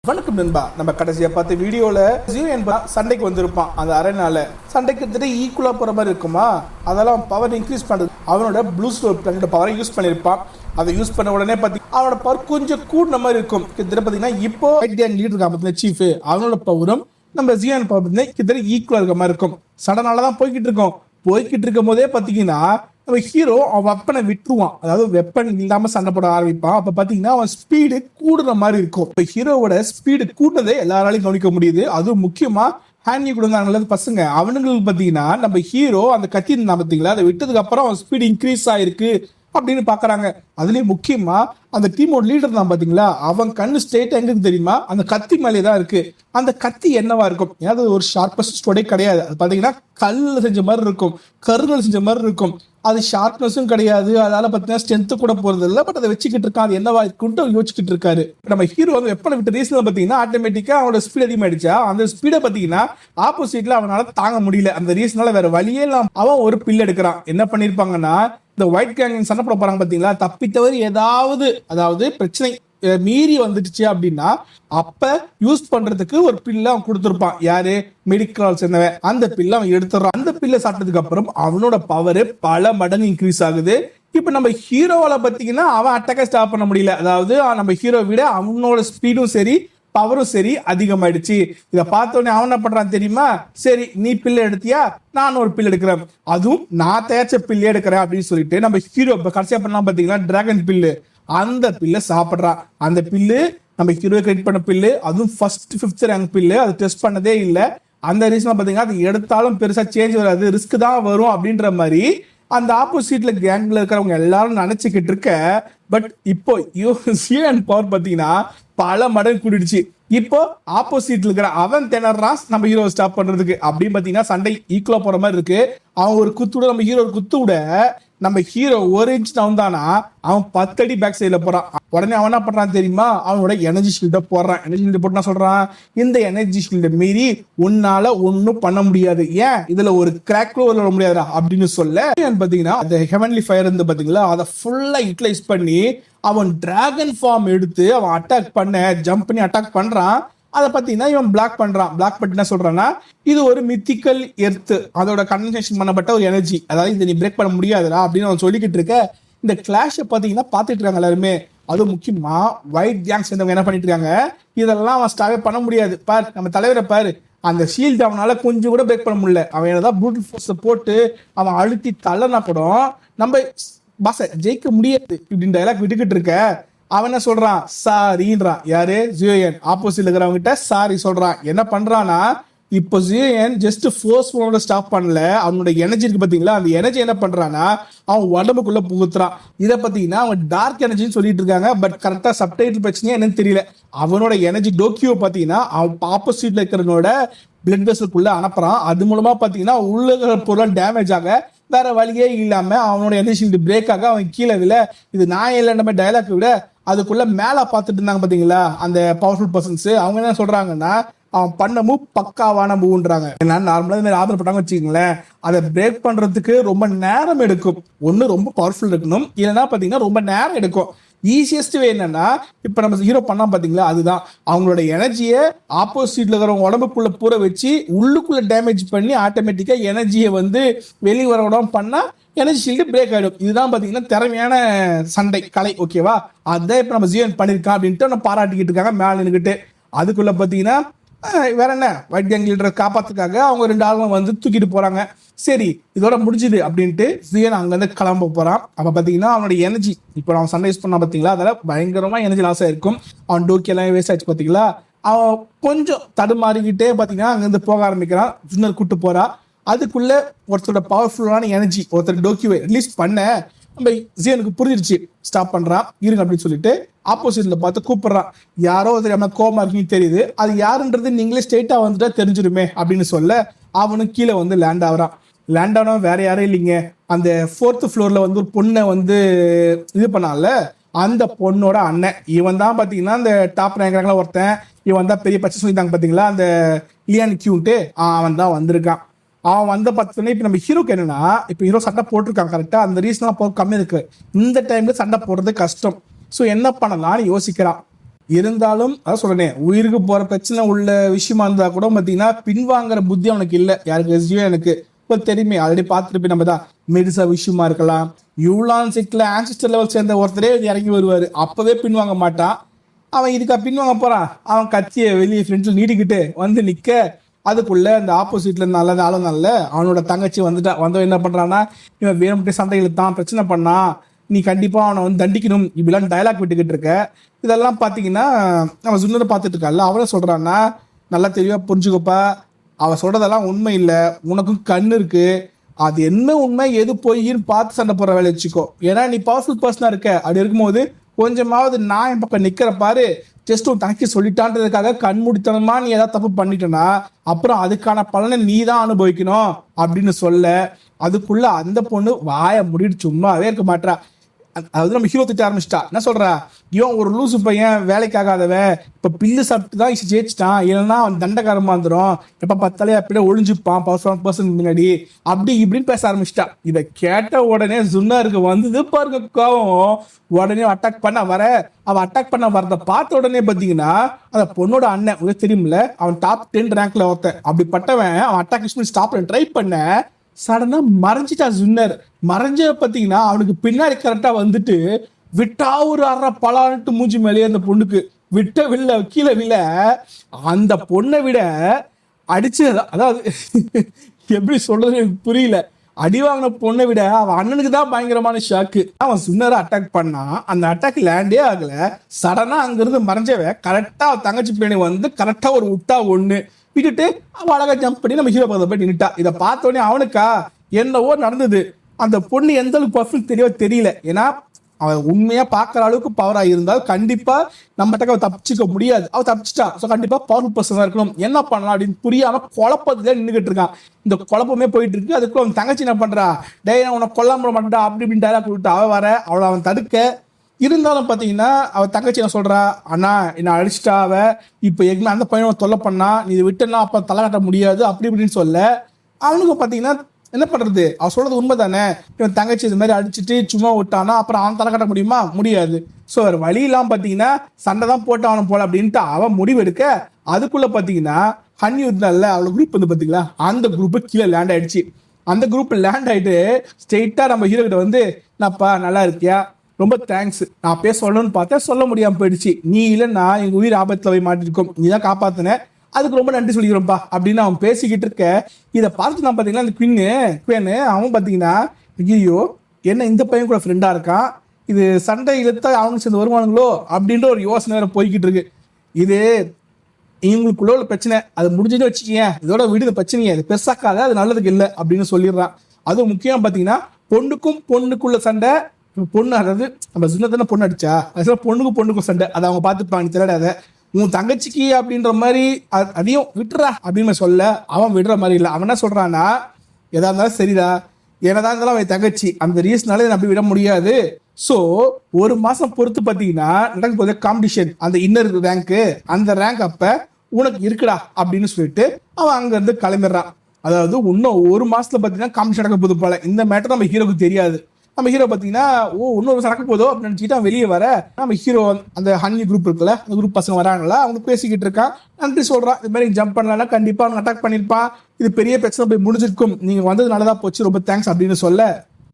வணக்கம் நண்பா. நம்ம கடைசியா பார்த்த வீடியோல ஜியோ என்பா சண்டைக்கு வந்திருப்பான். அந்த அரேனால சண்டைக்கு கிட்டத்தட்ட ஈக்குவலா போற மாதிரி இருக்குமா, அதெல்லாம் பவர் இன்க்ரீஸ் பண்றது. அவனோட ப்ளூ ஸ்டோர் பவரை யூஸ் பண்ணியிருப்பான். அதை யூஸ் பண்ண உடனே அவனோட பவர் கொஞ்சம் கூடின மாதிரி இருக்கும். கிட்டத்தட்ட பார்த்தீங்கன்னா இப்போ லீடர் இருக்கான் சீஃப், அவனோட பவரும் நம்ம ஜியோ பவர் கிட்டத்தட்ட ஈக்குவலா இருக்க மாதிரி இருக்கும். சடனால தான் போய்கிட்டு இருக்கும் போதே பார்த்தீங்கன்னா நம்ம ஹீரோ அவன் வெப்பனை விட்டுருவான். அதாவது வெப்பன் இல்லாம சண்டை போட ஆரம்பிப்பான். அப்ப பாத்தீங்கன்னா அவன் ஸ்பீடு கூடுற மாதிரி இருக்கும். இப்ப ஹீரோவோட ஸ்பீடு கூடுனதை எல்லாராலையும் கவனிக்க முடியுது. அதுவும் முக்கியமா ஹேண்டி கொடுங்க பசங்க, அவனுங்களுக்கு பாத்தீங்கன்னா நம்ம ஹீரோ அந்த கத்தி இருந்தா பாத்தீங்களா, அதை விட்டதுக்கு அப்புறம் அவன் ஸ்பீடு இன்க்ரீஸ் ஆயிருக்கு அப்படின்னு பாக்குறாங்க. அதுலயும் முக்கியமா அந்த டீமோட லீடர் தான் பாத்தீங்களா, அவன் கண்ணு ஸ்ட்ரெயிட் எங்களுக்கு தெரியுமா, அந்த கத்தி மேலே தான் இருக்கு. அந்த கத்தி என்னவா இருக்கும், ஏதாவது ஒரு ஷார்பஸ்ட் ஸ்டோடே கிடையாது. அது பாத்தீங்கன்னா கல்ல செஞ்ச மாதிரி இருக்கும், கருங்கல் செஞ்ச மாதிரி இருக்கும். அது ஷார்ப்னஸும் கிடையாது, அதனால பார்த்தீங்கன்னா ஸ்ட்ரென்த்து கூட போறது இல்லை. பட் அதை வச்சுக்கிட்டு இருக்கான், அது என்னவா இருக்குன்ட்டு யோசிச்சுட்டு இருக்காரு. நம்ம ஹீரோ வந்து வெப்பனை விட்ட ரீசன் பார்த்தீங்கன்னா ஆட்டோமேட்டிக்கா அவனோட ஸ்பீட் அதிகமாயிடுச்சா, அந்த ஸ்பீடை பார்த்தீங்கன்னா ஆப்போசிட்ல அவனால தாங்க முடியல. அந்த ரீசனால வேற வழியே இல்லாம அவன் ஒரு பில் எடுக்கிறான். என்ன பண்ணிருப்பாங்கன்னா, இந்த ஒயிட் கேங் சண்டை போட போறாங்க பார்த்தீங்களா, தப்பித்தவர் அதாவது பிரச்சனை மீறி வந்துடுச்சு அப்படின்னா அப்ப யூஸ் பண்றதுக்கு ஒரு பில்ல அவன் கொடுத்துருப்பான். யாரு, மெடிக்கல் சேர்ந்தவன். அந்த பில்ல அவன் எடுத்துறான். அந்த பில்ல சாப்பிட்டதுக்கு அப்புறம் அவனோட பவர் பல மடங்கு இன்க்ரீஸ் ஆகுது. இப்ப நம்ம ஹீரோவால பாத்தீங்கன்னா அவன் அட்டாக்க ஸ்டாப் பண்ண முடியல. அதாவது நம்ம ஹீரோ விட அவனோட ஸ்பீடும் சரி பவரும் சரி அதிகமாயிடுச்சு. இதை பார்த்தோன்னே அவன் என்ன பண்றான் தெரியுமா, சரி நீ பில்ல எடுத்தியா, நான் ஒரு பில் எடுக்கிறேன், அதுவும் நான் தேய்ச்ச பில்லே எடுக்கிறேன் அப்படின்னு சொல்லிட்டு நம்ம ஹீரோ கடைசியா பண்ணலாம் பாத்தீங்கன்னா டிராகன் பில்லு, அந்த பில்ல சாப்பிட்றான். அந்த பில்லு நம்ம ஹீரோ கிரியேட் பண்ண பில்லு, அதுவும் ஃபர்ஸ்ட் 5th ரேங்க் பில்லு. அது டெஸ்ட் பண்ணதே இல்லை. அந்த ரீசன் பார்த்தீங்கன்னா அது எடுத்தாலும் பெருசா சேஞ்ச் வராது, ரிஸ்க் தான் வரும் அப்படின்ற மாதிரி அந்த ஆப்போசிட்ல கேங்ல இருக்கிறவங்க எல்லாரும் நினைச்சுக்கிட்டு இருக்க. பட் இப்போ ஜியோ பவர் பார்த்தீங்கன்னா பல மடங்கு கூடிடுச்சு. இப்போ ஆப்போசிட்ல இருக்கிற அவன் திணறான் நம்ம ஹீரோ ஸ்டாப் பண்றதுக்கு. அப்படின்னு பாத்தீங்கன்னா சண்டை ஈக்குவலா போற மாதிரி இருக்கு. அவன் ஒரு குத்து விட, நம்ம ஹீரோ ஒரு குத்து விட, நம்ம ஹீரோ 1 இன்ச் நவுந்தானா அவன் 10 அடி பேக் சைட்ல போறான். உடனே அவன் என்ன பண்றான் தெரியுமா, அவனோட எனர்ஜி ஷீல்ட போடுறான். எனர்ஜி ஷீல்டு போட்டு சொல்றான், இந்த எனர்ஜி ஷீல்ட மீறி உன்னால ஒன்னும் பண்ண முடியாது, ஏன் இதுல ஒரு கிராக் விட முடியாதா அப்படின்னு சொல்ல பாத்தீங்கன்னா அந்த ஹெவன்லி ஃபயர் இருந்து பாத்தீங்களா, அதை ஃபுல்லா யூட்டிலைஸ் பண்ணி அவன் டிராகன் ஃபார்ம் எடுத்து அவன் அட்டாக் பண்ண ஜம்ப் பண்ணி அட்டாக் பண்றான். அதை பார்த்தீங்கன்னா இவன் பிளாக் பண்றான். பிளாக் பண்ணி என்ன சொல்றான்னா, இது ஒரு மித்திக்கல் எர்த், அதோட கன்வென்ஷன் பண்ணப்பட்ட ஒரு எனர்ஜி, அதாவது இதை நீ பிரேக் பண்ண முடியாதுடா அப்படின்னு அவன் சொல்லிக்கிட்டு இருக்க. இந்த கிளாஷை பார்த்தீங்கன்னா பார்த்துட்டு இருக்காங்க எல்லாருமே. அதுவும் முக்கியமா ஒயிட் கேங் சேர்ந்தவங்க என்ன பண்ணிட்டு இருக்காங்க, இதெல்லாம் அவன் ஸ்டாவே பண்ண முடியாது பாரு, நம்ம தலைவரை பாரு, அந்த ஷீல்டு அவனால கொஞ்சம் கூட பிரேக் பண்ண முடியல. அவன் ஏதாவது ப்ரூட்டல் ஃபோர்ஸை போட்டு அவன் அழுத்தி தள்ளனா கூட நம்ம பாச ஜெயிக்க முடியாது இப்படின்ற டைலாக் விட்டுக்கிட்டு இருக்க. அவன் என்ன சொல்றான், சாரின்றான். யாரு, ஜியோயன் ஆப்போசிட்ல இருக்கிறவங்க கிட்ட சாரி சொல்றான். என்ன பண்றான்னா, இப்போ ஜியோயன் ஜஸ்ட் ஃபோர்ஸ்ஃபுல்லோட ஸ்டாப் பண்ணல, அவனோட எனர்ஜி இருக்கு பாத்தீங்களா, அந்த எனர்ஜி என்ன பண்றான்னா அவன் உடம்புக்குள்ள புகுத்துறான். இதை பாத்தீங்கன்னா அவன் டார்க் எனர்ஜின்னு சொல்லிட்டு இருக்காங்க. பட் கரெக்டா சப்டைட்டில் பிரச்சனையா என்னன்னு தெரியல. அவனோட எனர்ஜி டோக்கியோ பாத்தீங்கன்னா அவன் ஆப்போசிட்ல இருக்கிறவனோட பிளட் வெசலுக்குள்ள அனுப்புறான். அது மூலமா பாத்தீங்கன்னா உள்ள பொருள் டேமேஜ் ஆக வேற வழியே இல்லாம அவனோட எனர்ஜி பிரேக் ஆக அவன் கீழே விழ. இது நான் இல்லைன்ற டைலாக் விட அதுக்குள்ள மேல பார்த்துட்டு இருந்தாங்க பாத்தீங்களா அந்த பவர்ஃபுல் பர்சன்ஸ், அவங்க என்ன சொல்றாங்கன்னா அவன் பண்ண மூவ் பக்காவான மூவ்ன்றாங்க. ஏன்னா நார்மலா ஆதரவு போட்டாங்க வச்சுக்கோங்களேன், அதை பிரேக் பண்றதுக்கு ரொம்ப நேரம் எடுக்கும். ஒண்ணு ரொம்ப பவர்ஃபுல் இருக்கணும், இல்லைன்னா பாத்தீங்கன்னா ரொம்ப நேரம் எடுக்கும். ஈஸியஸ்ட் வே என்னன்னா, இப்ப நம்ம ஹீரோ பண்ணா பாத்தீங்களா, அதுதான் அவங்களோட எனர்ஜியை ஆப்போசிட்ல இருக்கிறவங்க உடம்புக்குள்ள பூர வச்சு உள்ளுக்குள்ள டேமேஜ் பண்ணி ஆட்டோமேட்டிக்கா எனர்ஜியை வந்து வெளியே வர விடாம பண்ணா எனர்ஜி ஷீல்டு பிரேக் ஆயிடும். இதுதான் பாத்தீங்கன்னா திறமையான சண்டை கலை. ஓகேவா, அதான் இப்ப நம்ம ஜியோ பண்ணிருக்கான் அப்படின்ட்டு நம்ம பாராட்டிக்கிட்டு இருக்காங்க மேல நின்னுக்கிட்டு. அதுக்குள்ள பாத்தீங்கன்னா வேற என்ன, ஒயிட் கேங் லீடரை காப்பாத்துக்காக அவங்க 2 ஆளும் வந்து தூக்கிட்டு போறாங்க. சரி இதோட முடிஞ்சுது அப்படின்ட்டு ஜியன் அங்கிருந்து கிளம்ப போறான். அப்ப பாத்தீங்கன்னா அவனோட எனர்ஜி இப்போ அவன் சண்டை யூஸ் பண்ணா பாத்தீங்களா, அதனால பயங்கரமா எனர்ஜி லாஸ் ஆயிருக்கும். அவன் டோக்கி எல்லாம் வேஸ்ட் ஆச்சு பாத்தீங்களா. அவன் கொஞ்சம் தடுமாறிக்கிட்டே பாத்தீங்கன்னா அங்கிருந்து போக ஆரம்பிக்கிறான். ஜுன்னர் கூட்டு போறா. அதுக்குள்ள ஒருத்தரோட பவர்ஃபுல்லான எனர்ஜி ஒருத்தர் டோக்கியை ரிலீஸ் பண்ண நம்ம ஜியனுக்கு புரிஞ்சிருச்சு. ஸ்டாப் பண்றான், இருங்க அப்படின்னு சொல்லிட்டு ஆப்போசிட்ல பார்த்து கூப்பிடுறான். யாரோ ஒருத்தர் கோமா இருக்குன்னு தெரியுது, அது யாருன்றது நீங்களே ஸ்ட்ரெயிட்டா வந்துட்டா தெரிஞ்சிருமே அப்படின்னு சொல்ல அவனும் கீழே வந்து லேண்ட் ஆகுறான். லேண்ட் ஆனவன் வேற யாரும் இல்லைங்க, அந்த 4th ஃப்ளோர்ல வந்து ஒரு பொண்ணை வந்து இது பண்ணால அந்த பொண்ணோட அண்ணன். இவன் தான் பாத்தீங்கன்னா அந்த டாப் ரேங்க்ல ஒருத்தன். இவன் தான் பெரிய பச்சை சொல்லிட்டாங்க பாத்தீங்களா, அந்த லியான் கியூன்ட்டு, அவன் தான் வந்திருக்கான். அவன் வந்து பார்த்தோன்னே இப்போ நம்ம ஹீரோக்கு என்னன்னா, இப்போ ஹீரோ சண்டை போட்டிருக்கான் கரெக்டாக, அந்த ரீசனாக போக கம்மி இருக்கு. இந்த டைம்ல சண்டை போடுறது கஷ்டம். ஸோ என்ன பண்ணலாம்னு யோசிக்கிறான். இருந்தாலும் அதான் சொல்றேன், உயிருக்கு போற பிரச்சனை உள்ள விஷயமா இருந்தா கூட பாத்தீங்கன்னா பின்வாங்குற புத்தி அவனுக்கு இல்லை. யாருக்கு எஸ்ஜியோ எனக்கு இப்போ தெரியுமே, ஆல்ரெடி பார்த்துட்டு நம்ம தான் மெடிசா விஷயமா இருக்கலாம், யூலான் சிக்ல ஆன்சிஸ்டர் லெவல் சேர்ந்த ஒருத்தரே இறங்கி வருவார், அப்பவே பின்வாங்க மாட்டான். அவன் இதுக்கா பின்வாங்க போறான், அவன் கத்தியை வெளியே ஃப்ரெண்ட்ஸில் நீட்டிக்கிட்டு வந்து நிற்க, அதுக்குள்ள இந்த ஆப்போசிட்ல நல்ல ஆளும் நல்ல அவனோட தங்கச்சி வந்துட்டா. வந்தவன் என்ன பண்றான்னா, இவன் வேணும்ட்டு சண்டை இழுத்தான், பிரச்சனை பண்ணான், நீ கண்டிப்பா அவனை வந்து தண்டிக்கணும், இப்படிலாம் டைலாக் விட்டுக்கிட்டு இருக்க. இதெல்லாம் பார்த்தீங்கன்னா அவன் சுந்தரை பார்த்துட்டு இருக்கால, அவனை சொல்றான்னா நல்லா தெளிவாக புரிஞ்சுக்கப்பா, அவன் சொல்றதெல்லாம் உண்மை இல்லை, உனக்கும் கண் இருக்கு, அது என்ன உண்மை எது பொய்ன்னு பார்த்து சண்டை போடுற வேலை வச்சுக்கோ. ஏன்னா நீ பவர்ஃபுல் பர்சனாக இருக்க, அப்படி இருக்கும்போது கொஞ்சமாவது நான் என் பக்கம் நிற்கிற பாரு, ஜஸ்ட் உன் தனக்கு சொல்லிட்டான்றதுக்காக கண்மூடித்தனமா நீ ஏதாவது தப்பு பண்ணிட்டேன்னா அப்புறம் அதுக்கான பலனை நீ தான் அனுபவிக்கணும் அப்படின்னு சொல்ல, அதுக்குள்ள அந்த பொண்ணு வாயை முடிட்டு சும்மாவே இருக்க மாட்டா. அதாவது நம்ம ஹீரோ திட்ட ஆரம்பிச்சிட்டா. என்ன சொல்றா, இவன் ஒரு லூசு பையன், வேலைக்காகாதவன், இப்ப பில்லு சாப்பிட்டு தான் ஜெயிச்சிட்டான், இல்லைன்னா அவன் தண்டகாரமா வந்துடும், எப்ப பார்த்தாலே அப்படியே ஒளிஞ்சுப்பான் பர்சன் பர்சன் முன்னாடி, அப்படி இப்படின்னு பேச ஆரம்பிச்சிட்டா. இதை கேட்ட உடனே ஜுன்னாருக்கு வந்தது பாருங்க கோவம். உடனே அட்டாக் பண்ண வர, அவன் அட்டாக் பண்ண வரத பார்த்த உடனே பார்த்தீங்கன்னா அந்த பொண்ணோட அண்ணன் உங்களுக்கு தெரியுமில்ல, அவன் டாப் 10 ரேங்க்ல ஒருத்தன், அப்படிப்பட்டவன் அவன் அட்டாக் ஸ்டாப் பண்ண ட்ரை பண்ண சடனா மறைஞ்சிட்டா ஜுன்னர். மறைஞ்ச பார்த்தீங்கன்னா அவனுக்கு பின்னாடி கரெக்டா வந்துட்டு விட்டா ஒரு அரை பலான்ட்டு மூஞ்சி மேலேயே அந்த பொண்ணுக்கு விட்ட வில்ல கீழே விழ, அந்த பொண்ணை விட அடிச்சு, அதாவது எப்படி சொல்றது எனக்கு புரியல, அடி வாங்கின பொண்ணை விட அவன் அண்ணனுக்கு தான் பயங்கரமான ஷாக்கு. அவன் சுன்னரை அட்டாக் பண்ணா, அந்த அட்டாக் லேண்டே ஆகல, சடனா அங்கிருந்து மறைஞ்சவ கரெக்டா அவன் தங்கச்சி பிள்ளை வந்து கரெக்டா ஒரு விட்டா ஒண்ணு விட்டுட்டு அவன் அழகா ஜம்ப் பண்ணி நம்ம ஹீரோ பக்கத்துல போய் நின்னுட்டா. இதை பார்த்தோடனே அவனுக்கா என்னவோ நடந்தது. அந்த பொண்ணு எந்த அளவுக்கு பர்ஃபெக்ட் தெரியல. ஏன்னா அவன் உண்மையா பார்க்குற அளவுக்கு பவரா இருந்தால் கண்டிப்பா நம்ம அவ தப்பிச்சுக்க முடியாது. அவ தப்பிச்சிட்டா. ஸோ கண்டிப்பா பவர்ஃபுல் பர்சனாக இருக்கணும். என்ன பண்ணலாம் அப்படின்னு புரியாம குழப்பத்துல நின்றுகிட்டு இருக்கான். இந்த குழப்பமே போயிட்டு இருக்கு. அதுக்குள்ள அவன் தங்கச்சி என்ன பண்றா, டே நான் உனக்கு கொல்லாம மாட்டா அப்படி இப்படின்னு டைலாக் விட்டு அவ வர, அவளை அவன் தடுக்க. இருந்தாலும் பார்த்தீங்கன்னா அவள் தங்கச்சி என்ன சொல்கிறா, அண்ணா என்னை அழிச்சிட்டா, அவ இப்போ எங்கே அந்த பையனை தொல்லை பண்ணா, நீ இதை விட்டுனா அப்போ தலை காட்ட முடியாது அப்படி இப்படின்னு சொல்ல, அவனுக்கு பார்த்தீங்கன்னா என்ன பண்ணுறது, அவள் சொல்கிறது உண்மை தானே, இவன் தங்கச்சி இது மாதிரி அடிச்சுட்டு சும்மா விட்டானா அப்புறம் அவன் தலை காட்ட முடியுமா, முடியாது. ஸோ வேறு வழியெல்லாம் பார்த்தீங்கன்னா சண்டை தான் போட்டு அவனை போல அப்படின்ட்டு அவன் முடிவு எடுக்க, அதுக்குள்ளே பார்த்தீங்கன்னா ஹனி இருந்தால அவளோட குரூப் வந்து பார்த்தீங்களா, அந்த குரூப்பு கீழே லேண்ட் ஆகிடுச்சு. அந்த குரூப் லேண்ட் ஆகிட்டு ஸ்ட்ரெயிட்டாக நம்ம ஹீரோ கிட்ட வந்து, என்னப்பா நல்லா இருக்கியா, ரொம்ப தேங்க்ஸ், நான் பேச சொல்லணும்னு பார்த்தேன் சொல்ல முடியாமல் போயிடுச்சு, நீ இல்லைன்னா எங்கள் உயிர் ஆபத்தில் போய் மாட்டிருக்கோம், நீ தான் காப்பாற்றினேன், அதுக்கு ரொம்ப நன்றி சொல்லிக்கிறோம்ப்பா அப்படின்னு அவன் பேசிக்கிட்டு இருக்க. இதை பார்த்து நான் பார்த்தீங்கன்னா அந்த குவேனு அவன் பார்த்தீங்கன்னா, ஐயோ என்ன இந்த பையன் கூட ஃப்ரெண்டாக இருக்கான், இது சண்டை இழுத்தா அவங்க சேர்ந்து வருவானுங்களோ அப்படின்ற ஒரு யோசனை வேறு போய்கிட்டு இருக்கு. இது இவங்களுக்குள்ள உள்ள பிரச்சனை, அது முடிஞ்சது வச்சுக்கேன், இதோட விடுத பிரச்சனையே, அது பெருசாக்காத, அது நல்லதுக்கு இல்லை அப்படின்னு சொல்லிடுறான். அதுவும் முக்கியம் பார்த்தீங்கன்னா பொண்ணுக்கும் பொண்ணுக்குள்ள சண்டை, பொண்ணு அதாவது நம்ம சின்னதான பொண்ணு அடிச்சா அது பொண்ணுக்கும் சண்டை, அதை அவங்க பார்த்துப்பாங்க திரடாத, உன் தங்கச்சிக்கு அப்படின்ற மாதிரி அதையும் விட்டுறா அப்படின்னு சொல்ல, அவன் விடுற மாதிரி இல்லை. அவன் என்ன சொல்றான்னா, எதா இருந்தாலும் சரிடா, என்னதான் இருந்தாலும் அவன் தங்கச்சி, அந்த ரீசனால அப்படி விட முடியாது. ஸோ ஒரு மாசம் பொறுத்து பார்த்தீங்கன்னா நடக்க போதே காம்படிஷன், அந்த இன்னர் ரேங்க்கு, அந்த ரேங்க் அப்ப உனக்கு இருக்குடா அப்படின்னு சொல்லிட்டு அவன் அங்கிருந்து கிளம்பிடுறான். அதாவது இன்னும் ஒரு மாசத்துல பார்த்தீங்கன்னா காம்படிஷன் நடக்க போது போல. இந்த மேட்டர் நம்ம ஹீரோக்கு தெரியாது. நம்ம ஹீரோ பார்த்தீங்கன்னா இன்னொரு நடக்க போதோ அப்படின்னு நினச்சிக்கிட்டு வெளியே வர, நம்ம ஹீரோ அந்த ஹனி குரூப் இருக்குல்ல, அந்த குரூப் பசங்க வராங்களா, அவங்க பேசிக்கிட்டு இருக்கான், நன்றி சொல்கிறான், இது மாதிரி ஜம்ப் பண்ணலன்னா கண்டிப்பாக அவங்க அட்டாக் பண்ணியிருப்பான், இது பெரிய பிரச்சனை போய் முடிஞ்சிருக்கும், நீங்கள் வந்தது நல்லதா போச்சு, ரொம்ப தேங்க்ஸ் அப்படின்னு சொல்ல,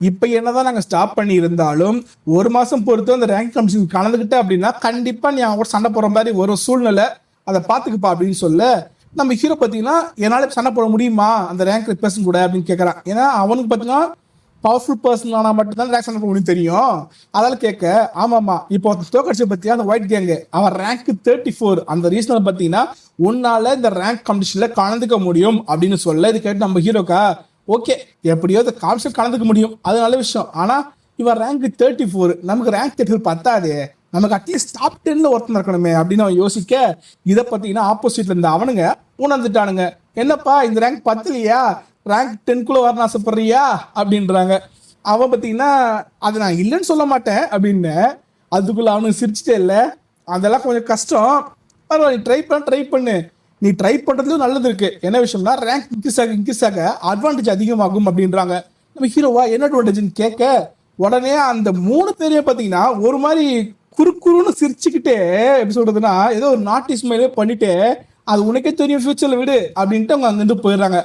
இப்போ என்னதான் நாங்கள் ஸ்டாப் பண்ணி இருந்தாலும் ஒரு மாதம் பொறுத்து அந்த ரேங்க் காம்படிஷன் கலந்துக்கிட்ட அப்படின்னா கண்டிப்பாக நீ அவங்க சண்டை போடுற மாதிரி ஒரு சூழ்நிலை, அதை பார்த்துக்குப்பா அப்படின்னு சொல்ல, நம்ம ஹீரோ பார்த்தீங்கன்னா என்னால் சண்டை போட முடியுமா அந்த ரேங்க் பர்சன் கூட அப்படின்னு கேட்குறான். ஏன்னா அவனுக்கு பார்த்தீங்கன்னா பவர்ஃபுல் பர்சன் ஆனால் மட்டும்தான் ரேங்க் சண்டை போட தெரியும். அதால் கேட்க, ஆமாம்மா இப்போ தோக்கடிச்சு பற்றியா அந்த ஒயிட் கேங்கு, அவன் ரேங்க் 34, அந்த ரீசனில் பார்த்தீங்கன்னா உன்னால இந்த ரேங்க் காம்படிஷனில் கலந்துக்க முடியும் அப்படின்னு சொல்ல, இது கேட்டு நம்ம ஹீரோக்கா ஓகே எப்படியோ இந்த காம்படிஷன் கலந்துக்க முடியும், அது நல்ல விஷயம். ஆனால் இவன் ரேங்க் 34, நமக்கு ரேங்க் 34 பத்தாது, நமக்கு அட்லீஸ்ட் டாப் 10ல ஒருத்தன் இருக்கணுமே அப்படின்னு அவன் யோசிக்க, இதை பார்த்தீங்கன்னா ஆப்போசிட்ல இருந்த அவனுங்க உணர்ந்துட்டானுங்க, என்னப்பா இந்த ரேங்க் 10 இல்லையா, ரேங்க் 10க்குள்ள வரணும் ஆசைப்படுறியா அப்படின்றாங்க. அவன் பார்த்தீங்கன்னா அது நான் இல்லைன்னு சொல்ல மாட்டேன் அப்படின்னு, அதுக்குள்ள அவனுக்கு சிரிச்சிட்டே இல்லை, அதெல்லாம் கொஞ்சம் கஷ்டம், பரவாயில்ல நீ ட்ரை பண்ணு, நீ ட்ரை பண்ணுறதுலையும் நல்லது இருக்கு, என்ன விஷயம்னா ரேங்க் இன்க்ரீஸ் ஆக அட்வான்டேஜ் அதிகமாகும் அப்படின்றாங்க. நம்ம ஹீரோவா என்ன அட்வான்டேஜ்னு கேட்க, உடனே அந்த 3 பேரையும் பார்த்தீங்கன்னா ஒரு மாதிரி குறுக்குறுன்னு சிரிச்சுக்கிட்டே எப்படி சொல்றதுன்னா ஏதோ ஒரு நாட்டி ஸ்மைலே பண்ணிட்டு அது உனக்கே தெரியும் ஃபியூச்சர்ல விடு அப்படின்ட்டு அவங்க அங்கிருந்து போயிடுறாங்க.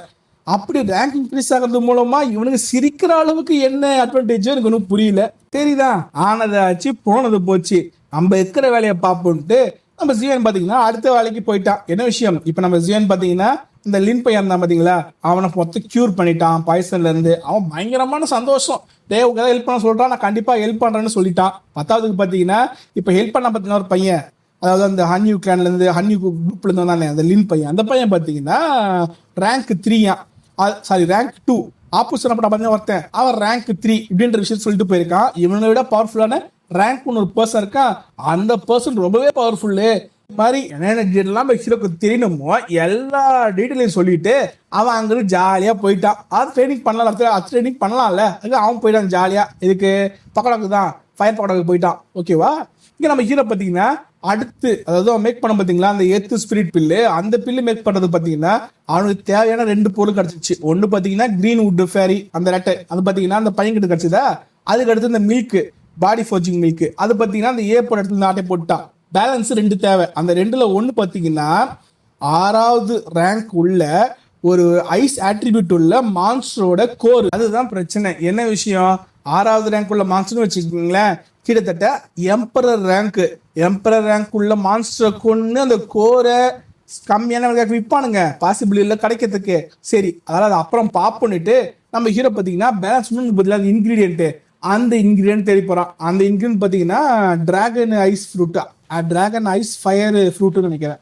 அப்படி ரேங்க் இன்க்ரீஸ் ஆகிறது மூலமா இவனுக்கு சிரிக்கிற அளவுக்கு என்ன அட்வான்டேஜ் எனக்கு ஒன்றும் புரியல. தெரியுதா, ஆனதாச்சு போனது போச்சு, நம்ம இருக்கிற வேலையை பார்ப்போம்ட்டு நம்ம ஜியோன் பார்த்தீங்கன்னா அடுத்த வேலைக்கு போயிட்டான். என்ன விஷயம், இப்போ நம்ம ஜியோன் பார்த்தீங்கன்னா இந்த லின் பையன் தான் பார்த்தீங்களா, அவனை மொத்தம் க்யூர் பண்ணிட்டான் பாய்சன்ல இருந்து. அவன் பயங்கரமான சந்தோஷம், தேவுக்கு ஹெல்ப் பண்ண சொல்றான், நான் கண்டிப்பாக ஹெல்ப் பண்ணுறேன்னு சொல்லிட்டான். பத்தாவதுக்கு பார்த்தீங்கன்னா இப்போ ஹெல்ப் பண்ண பார்த்தீங்கன்னா ஒரு பையன், அதாவது அந்த ஹன்யூ கிளான்லேருந்து ஹன்யூ குரூப்லேருந்து வந்தானே அந்த லின் பையன், அந்த பையன் பார்த்தீங்கன்னா ரேங்க் 3 சாரி ரேங்க் 2. ஆப்போசிட் பார்த்தீங்கன்னா ஒருத்தன் அவன் ரேங்க் 3 இப்படின்ற விஷயம் சொல்லிட்டு போயிருக்கான். இவனை விட பவர்ஃபுல்லான ரேங்க் ஒன்று ஒரு பர்சன் இருக்கான், அந்த பர்சன் ரொம்பவே பவர்ஃபுல்லு. இது மாதிரி என்னென்ன டீட்டெயிலாம் ஹீரோக்கு தெரியணுமோ எல்லா டீட்டெயிலையும் சொல்லிட்டு அவன் அங்கிருந்து ஜாலியாக போயிட்டான். அது ட்ரைனிங் பண்ணலாம், அது ட்ரைனிங் பண்ணலாம்ல, அது அவன் போயிட்டான் ஜாலியாக. இதுக்கு பக்கடாக்கு தான் ஃபயர் பக்கடாக்கு போயிட்டான். ஓகேவா, இங்கே நம்ம ஹீரோ பார்த்தீங்கன்னா அடுத்து அதாவது அவன் மேக் பண்ண பார்த்தீங்களா அந்த எர்த் ஸ்பிரிட் பில்லு, அந்த பில்லு மேக் பண்ணுறது பார்த்தீங்கன்னா அவனுக்கு தேவையான 2 பொருள் கிடச்சிச்சு. ஒன்று பார்த்தீங்கன்னா கிரீன் வுட் ஃபேரி அந்த ரெட்டை, அது பார்த்தீங்கன்னா அந்த பையன்கிட்ட கிடச்சிதா. அதுக்கு அடுத்து இந்த மில்க்கு பாடி ஃபோர்ஜிங் மில்க்கு, அது பார்த்தீங்கன்னா அந்த ஏ போட இடத்துல ஆட்டை போட்டான். பேலன்ஸ் 2 தேவை. அந்த 2ல் ஒன்று பார்த்தீங்கன்னா 6வது ரேங்க் உள்ள ஒரு ஐஸ் ஆட்ரிபியூட் உள்ள மான்ஸ்டரோட கோர். அதுதான் பிரச்சனை. என்ன விஷயம், 6வது ரேங்க் உள்ள மான்ஸ்டர்னு வச்சுக்கோங்களேன், கிட்டத்தட்ட எம்பரர் ரேங்க் உள்ள மான்ஸ்டரை கொண்டு அந்த கோரை கம்மியான விற்பானுங்க, பாசிபிள் இல்லை கிடைக்கிறதுக்கு. சரி, அதனால் அது அப்புறம் பாப்போன்னுட்டு நம்ம ஹீரோ பார்த்தீங்கன்னா பேலன்ஸ் பார்த்தீங்கன்னா இன்க்ரீடியன்ட்டு, அந்த இன்க்ரீடியன்ட் தேடி போகிறான். அந்த இன்க்ரீடியன்ட் பார்த்தீங்கன்னா டிராகன் ஐஸ் ஃப்ரூட்டா, டிராகன் ஐஸ் ஃபயர் ஃப்ரூட்டுன்னு நினைக்கிறேன்.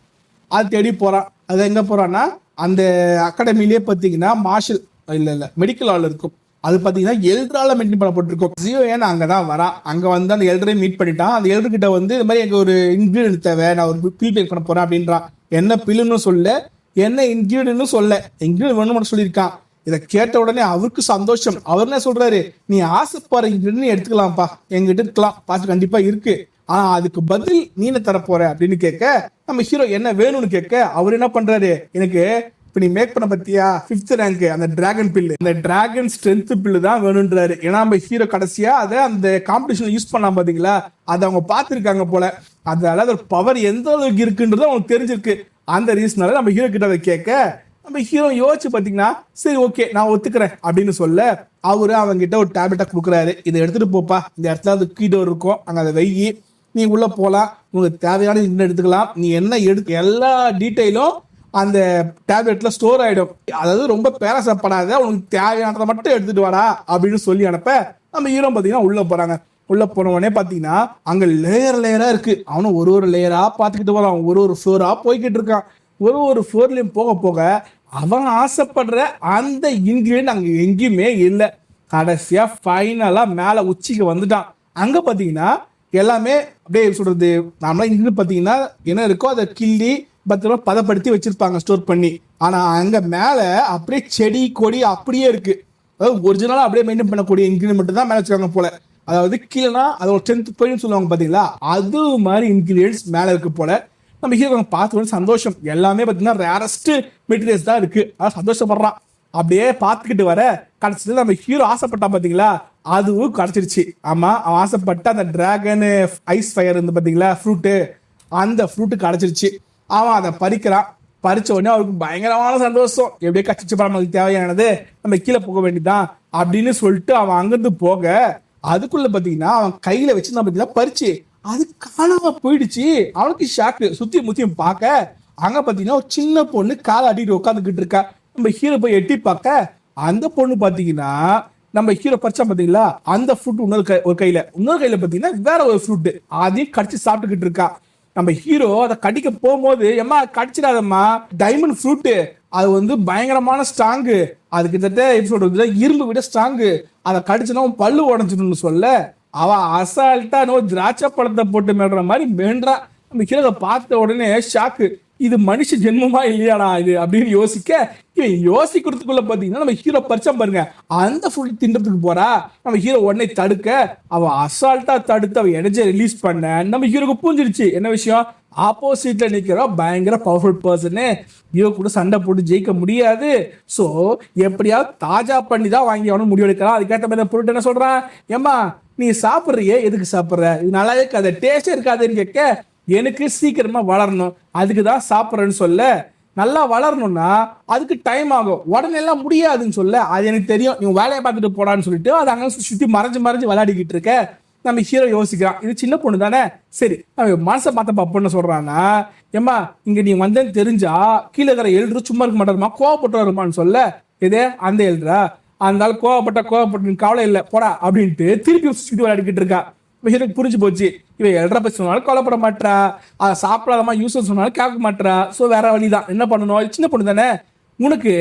அது தேடி போகிறான். அது எங்கே போகிறான்னா அந்த அகாடமிலேயே பார்த்தீங்கன்னா மார்ஷல் இல்லை மெடிக்கல் ஹால் இருக்கும். அது பார்த்தீங்கன்னா எல்ட்ரால மெயின்டைன் பண்ணப்பட்டிருக்கும். ஜியோ ஏன் அங்கே தான் வரான். அங்கே வந்து அந்த எல்டரையும் மீட் பண்ணிட்டான். அந்த எல்டர்கிட்ட வந்து இது மாதிரி எனக்கு ஒரு இன்க்ரீடியன்ட் தேவை, நான் ஒரு பில் மேக் பண்ண போகிறேன் அப்படின்றான். என்ன பில்லுன்னு சொல்ல, என்ன இன்க்ரீடியன்ட்னு சொல்ல, இன்க்ரீடியன்ட் வேணும்னு மட்டும் சொல்லியிருக்கான். இதை கேட்ட உடனே அவருக்கு சந்தோஷம். அவர் என்ன சொல்றாரு, நீ ஆசைப்படுற இன்க்ரீடியன்ட் எடுத்துக்கலாம்ப்பா, எங்கிட்ட இருக்கலாம், பார்த்து கண்டிப்பாக இருக்கு, ஆனால் அதுக்கு பதில் நீ என்ன தரப்போற அப்படின்னு கேட்க, நம்ம ஹீரோ என்ன வேணும்னு கேட்க, அவர் என்ன பண்றாரு, எனக்கு இப்போ நீ மேக் பண்ண பத்தியா 5th ரேங்க் அந்த டிராகன் பில்லு, அந்த டிராகன் ஸ்ட்ரென்த் பில்லு தான் வேணுன்றாரு. ஏன்னா நம்ம ஹீரோ கடைசியா அதை அந்த காம்படிஷன் யூஸ் பண்ணலாம் பாத்தீங்களா, அதை அவங்க பார்த்துருக்காங்க போல, அதனால அதோட பவர் எந்த அளவுக்கு இருக்குன்றது அவங்களுக்கு தெரிஞ்சிருக்கு. அந்த ரீசனால நம்ம ஹீரோ கிட்ட அதை கேட்க, நம்ம ஹீரோ யோசிச்சு பார்த்தீங்கன்னா சரி ஓகே நான் ஒத்துக்கிறேன் அப்படின்னு சொல்ல, அவரு அவங்க கிட்ட ஒரு டேப்லெட்டை கொடுக்குறாரு. இதை எடுத்துட்டு போப்பா, இந்த இடத்துல அது கீடோர் இருக்கும், அங்கே அதை வெயி, நீ உள்ள போகலாம், உங்களுக்கு தேவையான இன்னும் எடுத்துக்கலாம், நீ என்ன எல்லா டீட்டெயிலும் அந்த டேப்லெட்ல ஸ்டோர் ஆயிடும், அதாவது ரொம்ப பேராசப்படாத, உனக்கு தேவையானதை மட்டும் எடுத்துட்டு வாடா அப்படின்னு சொல்லி அனுப்ப, நம்ம ஹீரோ பார்த்தீங்கன்னா உள்ள போறாங்க. உள்ள போனவனே பார்த்தீங்கன்னா அங்க லேயரா இருக்கு. அவனும் ஒரு லேயரா பார்த்துக்கிட்டு வரான், ஒரு ஃப்ளோரா போய்கிட்டு இருக்கான். ஒரு ஃப்ளோர்லயும் போக போக அவன் ஆசைப்படுற அந்த இன்கிரீடியன்ட் அங்க எங்கேயுமே இல்லை. கடைசியா ஃபைனலா மேல உச்சிக்கு வந்துட்டான். அங்க பார்த்தீங்கன்னா எல்லாமே அப்படியே சொல்றது நார்மலா இன்கிரீடியன்ட் பார்த்தீங்கன்னா என்ன இருக்கோ அதை கிள்ளி பத்திரமா பதப்படுத்தி வச்சிருப்பாங்க ஸ்டோர் பண்ணி. ஆனா அங்க மேல அப்படியே செடி கொடி அப்படியே இருக்கு. அதாவது ஒரிஜினலா அப்படியே மெயின்டைன் பண்ணக்கூடிய இன்கிரீடியன்ட் மட்டும் தான் மேல வச்சிருக்காங்க போல. அதாவது கீழேனா அதோட 10th போயின்னு சொல்லுவாங்க பாத்தீங்களா, அது மாதிரி இன்கிரீடியன்ஸ் மேல இருக்கு போல. நம்ம ஹீரோ பார்த்து சந்தோஷம், எல்லாமே பார்த்தீங்கன்னா ரேரஸ்ட் மெட்டீரியல்ஸ் தான் இருக்கு, அதான் சந்தோஷப்படுறான். அப்படியே பார்த்துக்கிட்டு வர கடைசியில் நம்ம ஹீரோ ஆசைப்பட்டா பார்த்தீங்களா, அதுவும் கிடைச்சிருச்சு. ஆமா, அவன் ஆசைப்பட்ட அந்த டிராகன் ஐஸ் ஃபயர் இருந்து பார்த்தீங்களா ஃப்ரூட்டு, அந்த ஃப்ரூட்டு கிடைச்சிருச்சு. அவன் அதை பறிக்கிறான். பறிச்ச உடனே அவருக்கு பயங்கரமான சந்தோஷம், எப்படியே கச்சிச்சு படம் நமக்கு தேவையானது, நம்ம கீழே போக வேண்டியதான் அப்படின்னு சொல்லிட்டு அவன் அங்கிருந்து போக, அதுக்குள்ள பார்த்தீங்கன்னா அவன் கையில வச்சு நம்ம பார்த்தீங்கன்னா பறிச்சு அது காணாம போயிடுச்சு. அவனுக்கு ஷாக்கு, சுத்தி முத்தியும் பார்க்க அங்க பார்த்தீங்கன்னா ஒரு சின்ன பொண்ணு காலை அடிட்டு உட்காந்துக்கிட்டு இருக்கா. நம்ம ஹீரோ போய் எட்டி பார்க்க அந்த பொண்ணு பார்த்தீங்கன்னா நம்ம ஹீரோ பறிச்சா பார்த்தீங்களா அந்த ஃப்ரூட் ஒரு கையில பார்த்தீங்கன்னா வேற ஒரு ஃப்ரூட், அதையும் கடிச்சு சாப்பிட்டுக்கிட்டு இருக்கா. நம்ம ஹீரோ அதை கடிக்க போகும்போது எம்மா கடிச்சிடாதம்மா, டைமண்ட் ஃப்ரூட்டு, அது வந்து பயங்கரமான ஸ்ட்ராங்கு, அது கிட்டத்தட்ட எப்படி சொல்றது இரும்பு விட ஸ்ட்ராங்கு, அதை கடிச்சுனா பல்லு உடஞ்சிடும்னு சொல்ல, அவ அசால்ட்டா திராட்சை பழத்தை போட்டு மேடுற மாதிரி மேன்றா. நம்ம ஹீரோ பார்த்த உடனே ஷாக்கு, இது மனுஷ ஜென்மமா இல்லையாடா இது அப்படின்னு யோசிக்க, இவன் யோசிக்கிறதுக்குள்ள பாத்தீங்கன்னா நம்ம ஹீரோ பறிச்சா பாருங்க அந்த ஃப்ரூட் தின்றதுக்கு போறா. நம்ம ஹீரோ உடனே தடுக்க, அவ அசால்ட்டா தடுத்து அவ எனர்ஜியை ரிலீஸ் பண்ண நம்ம ஹீரோக்கு புரிஞ்சிருச்சு என்ன விஷயம், ஆப்போசிட்ல நிக்கிற பயங்கர பவர்ஃபுல் பர்சனு ஹீரோ கூட சண்டை போட்டு ஜெயிக்க முடியாது. ஸோ எப்படியாவது தாஜா பண்ணி தான் வாங்கி அவனு முடிவு எடுக்கிறான். அதுக்கேற்ற மாதிரி பொருட்டு என்ன சொல்றான், ஏம்மா நீ சாப்பிட்றியே எதுக்கு சாப்பிட்ற, இது நல்லா இருக்காது, டேஸ்டே இருக்காதுன்னு கேட்க, எனக்கு சீக்கிரமா வளரணும் அதுக்கு தான் சாப்பிட்றேன்னு சொல்ல, நல்லா வளரணும்னா அதுக்கு டைம் ஆகும், உடனே எல்லாம் முடியாதுன்னு சொல்ல, அது எனக்கு தெரியும், நீ வேலையை பார்த்துட்டு போடான்னு சொல்லிட்டு அது அங்கே சுற்றி மறைஞ்சு விளையாடிக்கிட்டு இருக்க. நம்ம ஹீரோ யோசிக்கிறான், இது சின்ன பொண்ணு தானே, சரி நம்ம மனசை பார்த்த பப்புன்னு சொல்றான்னா, ஏம்மா இங்க நீ வந்தேன்னு தெரிஞ்சா கீழே இருக்கிற எழுதுரு சும்மா இருக்க மாட்டாருமா, கோவப்பட்டு வருமான்னு சொல்ல, இதே அந்த எழுதுரா அந்த கோவப்பட்ட கவலை இல்லை போடா அப்படின்ட்டு திருப்பி சுற்றி விளையாடிக்கிட்டு இருக்கா. ஹீரோக்கு புரிஞ்சு போச்சு, இவன் எழுற பற்றி சொன்னாலும் கொலைப்பட மாட்டா, அதை சாப்பிடாதமா யூஸ் சொன்னாலும் கேட்க மாட்டா. ஸோ வேற வழிதான், என்ன பண்ணணும், சின்ன பொண்ணு தானே, உனக்கு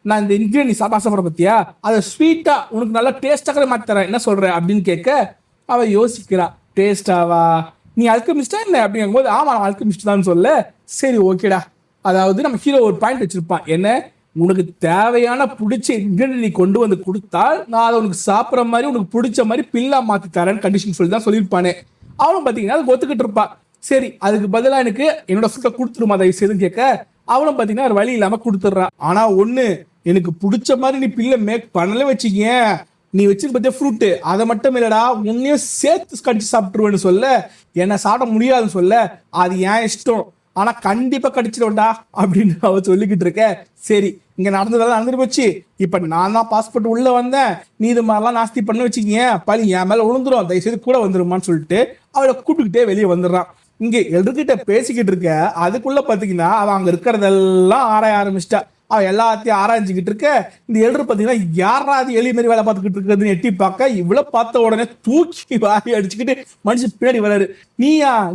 நான் இந்த இன்கிரீடியன் நீ சாப்பிட பத்தியா அதை ஸ்வீட்டா உனக்கு நல்லா டேஸ்டாக மாற்றி தரேன், என்ன சொல்ற அப்படின்னு கேட்க அவ யோசிக்கிறா, டேஸ்டாவா, நீ அல்கமிஸ்டா இல்லை அப்படிங்கும் போது, ஆமா நான் அல்கமிஸ்ட் தான் சொல்ல, சரி ஓகேடா. அதாவது நம்ம ஹீரோ ஒரு பாயிண்ட் வச்சிருப்பான், என்ன உனக்கு தேவையான பிடிச்ச இன்கிரீடியன் நீ கொண்டு வந்து கொடுத்தால் நான் அதை உனக்கு சாப்பிட்ற மாதிரி உனக்கு பிடிச்ச மாதிரி பில்லா மாற்றி தரேன்னு கண்டிஷன் சொல்லி தான் சொல்லியிருப்பானே. அவனும் பார்த்தீங்கன்னா அது ஒத்துக்கிட்டு இருப்பான், சரி அதுக்கு பதிலாக எனக்கு என்னோட ஃபுட்டை கொடுத்துருமா அதை செய்துன்னு கேட்க, அவனும் பார்த்தீங்கன்னா ஒரு வழி இல்லாமல் கொடுத்துட்றான். ஆனால் ஒன்று, எனக்கு பிடிச்ச மாதிரி நீ பில்லை மேக் பண்ணல வச்சுக்க, நீ வச்சிருக்க பத்தியா ஃப்ரூட்டு அதை மட்டும் இல்லடா உன்னையும் சேர்த்து கடிச்சு சாப்பிட்டுருவேன்னு சொல்ல, என்ன சாப்பிட முடியாதுன்னு சொல்ல, அது ஏன் இஷ்டம் ஆனா கண்டிப்பா கடிச்சிடும்டா அப்படின்னு அவ சொல்லிக்கிட்டு இருக்க. சரி இங்க நடந்ததெல்லாம் நடந்துட்டு போச்சு, இப்ப நான் தான் பாஸ்போர்ட் உள்ள வந்தேன், நீ இது மாதிரிலாம் நாஸ்தி பண்ண வச்சுக்கீங்க, பழி என் மேல விழுந்துரும், தயவுசெய்து கூட வந்துருமான்னு சொல்லிட்டு அவளை கூப்பிட்டுக்கிட்டே வெளியே வந்துடுறான். இங்க எல்கிட்ட பேசிக்கிட்டு இருக்க, அதுக்குள்ள பாத்தீங்கன்னா அவன் அங்க இருக்கிறதெல்லாம் ஆராய ஆரம்பிச்சிட்டா. அவன் எல்லாத்தையும் ஆராய்ச்சிக்கிட்டு இருக்க, இந்த எல்டர் பார்த்தீங்கன்னா யாராவது எலி மாரி வேலை பார்த்துக்கிட்டு இருக்கிறதுன்னு எட்டி பார்க்க, இவ்வளோ பார்த்த உடனே தூக்கி வாரி அடிச்சுக்கிட்டு மனுஷன் பின்னாடி வராரு.